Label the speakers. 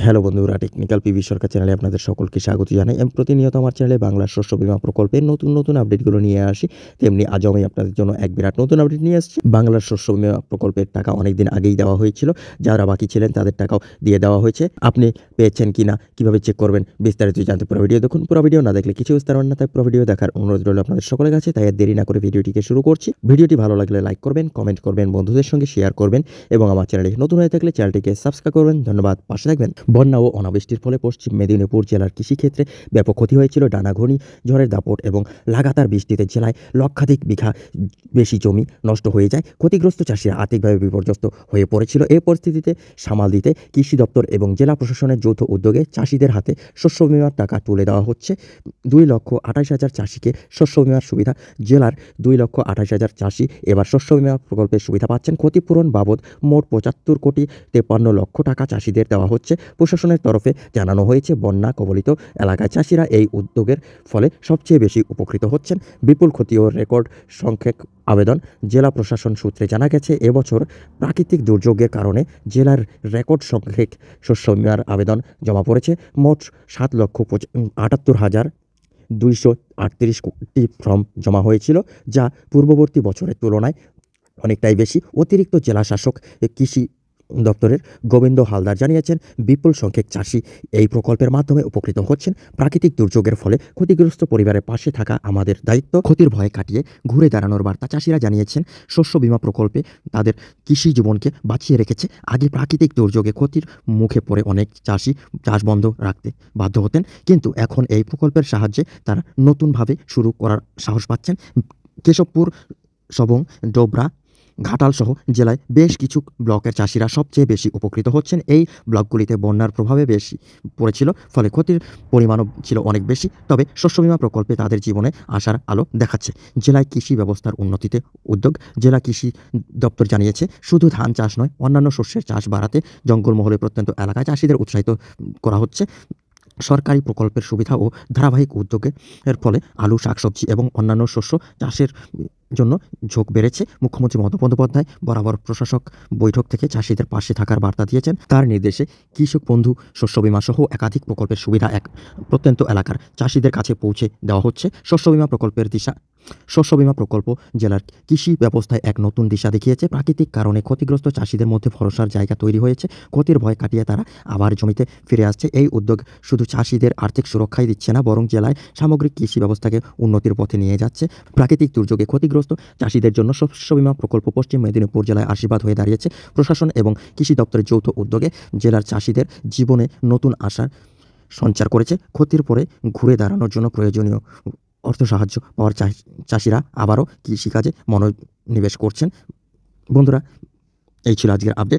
Speaker 1: Hello বন্ধুরা, technical PV সরকার চ্যানেলে আপনাদের সকলকে স্বাগত জানাই। আমি প্রতিনিয়ত আমার চ্যানেলে বাংলা শস্য বীমা প্রকল্পের নতুন আপডেটগুলো নিয়ে আসি। তেমনি আজও আমি আপনাদের জন্য এক বিরাট নতুন আপডেট নিয়ে আসছি। বাংলার শস্য বীমা প্রকল্পের টাকা অনেকদিন আগেই দেওয়া হয়েছিল। যারা বাকি ছিলেন তাদের টাকাও দিয়ে দেওয়া হয়েছে। আপনি পেয়েছেন কিনা, কিভাবে চেক করবেন, বিস্তারিত জানতে পুরো ভিডিও দেখুন। পুরো ভিডিও না দেখলে কিছু বুঝতে পারবেন না, তাই পুরো ভিডিও দেখার অনুরোধ রইল আপনাদের সকলের কাছে। তাই আর দেরি না করে ভিডিওটিকে শুরু করছি। ভিডিওটি ভালো লাগলে লাইক করবেন, কমেন্ট করবেন, বন্ধুদের সঙ্গে শেয়ার করবেন এবং আমার চ্যানেলে নতুন হয়ে থাকলে চ্যানেলটিকে সাবস্ক্রাইব করবেন। ধন্যবাদ, পাশে থাকবেন। বন্যা ও অনাবৃষ্টির ফলে পশ্চিম মেদিনীপুর জেলার কৃষিক্ষেত্রে ব্যাপক ক্ষতি হয়েছিল। টানা ঘূর্ণি ঝড়ের দাপট এবং লাগাতার বৃষ্টিতে জেলায় লক্ষাধিক বিঘা বেশি জমি নষ্ট হয়ে যায়। ক্ষতিগ্রস্ত চাষিরা আর্থিকভাবে বিপর্যস্ত হয়ে পড়েছিল। এই পরিস্থিতিতে সামাল দিতে কৃষি দপ্তর এবং জেলা প্রশাসনের যৌথ উদ্যোগে চাষিদের হাতে শস্য বীমার টাকা তুলে দেওয়া হচ্ছে। 2,28,000 চাষিকে শস্য বীমার সুবিধা। জেলার 2,28,000 চাষি এবার শস্য বীমা প্রকল্পের সুবিধা পাচ্ছেন। ক্ষতিপূরণ বাবদ মোট 75,53,00,000 টাকা চাষিদের দেওয়া হচ্ছে। প্রশাসনের তরফে জানানো হয়েছে, বন্যা কবলিত এলাকায় চাষিরা এই উদ্যোগের ফলে সবচেয়ে বেশি উপকৃত হচ্ছেন। বিপুল ক্ষতি ও রেকর্ড সংখ্যক আবেদন। জেলা প্রশাসন সূত্রে জানা গেছে, এবছর প্রাকৃতিক দুর্যোগের কারণে জেলার রেকর্ড সংখ্যক শস্য বীমার আবেদন জমা পড়েছে। মোট 7,78,238টি ফর্ম জমা হয়েছিল, যা পূর্ববর্তী বছরের তুলনায় অনেকটাই বেশি। অতিরিক্ত জেলা শাসক কৃষি দপ্তরের গোবিন্দ হালদার জানিয়েছেন, বিপুল সংখ্যক চাষি এই প্রকল্পের মাধ্যমে উপকৃত হচ্ছেন। প্রাকৃতিক দুর্যোগের ফলে ক্ষতিগ্রস্ত পরিবারের পাশে থাকা আমাদের দায়িত্ব। ক্ষতির ভয় কাটিয়ে ঘুরে দাঁড়ানোর বার্তা চাষিরা জানিয়েছেন। শস্য বীমা প্রকল্পে তাদের কৃষি জীবনকে বাঁচিয়ে রেখেছে। আগে প্রাকৃতিক দুর্যোগে ক্ষতির মুখে পড়ে অনেক চাষি চাষ বন্ধ রাখতে বাধ্য হতেন, কিন্তু এখন এই প্রকল্পের সাহায্যে তারা নতুনভাবে শুরু করার সাহস পাচ্ছেন। কেশবপুর, সবং, ডোবরা, ঘাটাল সহ জেলায় বেশ কিছু ব্লকের চাষিরা সবচেয়ে বেশি উপকৃত হচ্ছেন। এই ব্লকগুলিতে বন্যার প্রভাবে বেশি পড়েছিল, ফলে ক্ষতির পরিমাণও ছিল অনেক বেশি। তবে শস্য বীমা প্রকল্পে তাদের জীবনে আশার আলো দেখাচ্ছে। জেলায় কৃষি ব্যবস্থার উন্নতিতে উদ্যোগ। জেলা কৃষি দপ্তর জানিয়েছে, শুধু ধান চাষ নয়, অন্যান্য শস্যের চাষ বাড়াতে জঙ্গলমহলে প্রত্যন্ত এলাকায় চাষিদের উৎসাহিত করা হচ্ছে। সরকারি প্রকল্পের সুবিধা ও ধারাবাহিক উদ্যোগের ফলে আলু, শাকসবজি এবং অন্যান্য শস্য চাষের জন্য ঝোঁক বেড়েছে। মুখ্যমন্ত্রী মমতা বন্দ্যোপাধ্যায় বরাবর প্রশাসক বৈঠক থেকে চাষিদের পাশে থাকার বার্তা দিয়েছেন। তার নির্দেশে কৃষক বন্ধু, শস্য বীমা সহ একাধিক প্রকল্পের সুবিধা প্রত্যন্ত এলাকার চাষিদের কাছে পৌঁছে দেওয়া হচ্ছে। শস্য বীমা প্রকল্প জেলার কৃষি ব্যবস্থায় এক নতুন দিশা দেখিয়েছে। প্রাকৃতিক কারণে ক্ষতিগ্রস্ত চাষিদের মধ্যে ভরসার জায়গা তৈরি হয়েছে। ক্ষতির ভয় কাটিয়ে তারা আবার জমিতে ফিরে আসছে। এই উদ্যোগ শুধু চাষিদের আর্থিক সুরক্ষাই দিচ্ছে না, বরং জেলায় সামগ্রিক কৃষি ব্যবস্থাকে উন্নতির পথে নিয়ে যাচ্ছে। প্রাকৃতিক দুর্যোগে ক্ষতিগ্রস্ত চাষিদের জন্য শস্য বীমা প্রকল্প পশ্চিম মেদিনীপুর জেলায় আশীর্বাদ হয়ে দাঁড়িয়েছে। প্রশাসন এবং কৃষি দপ্তরের যৌথ উদ্যোগে জেলার চাষিদের জীবনে নতুন আশার সঞ্চার করেছে। ক্ষতির পরে ঘুরে দাঁড়ানোর জন্য প্রয়োজনীয় অর্থ সাহায্য পাওয়ার চাষিরা আবারও কৃষিকাজে মনোনিবেশ করছেন। বন্ধুরা, এই ছিল আজকের আপডেট।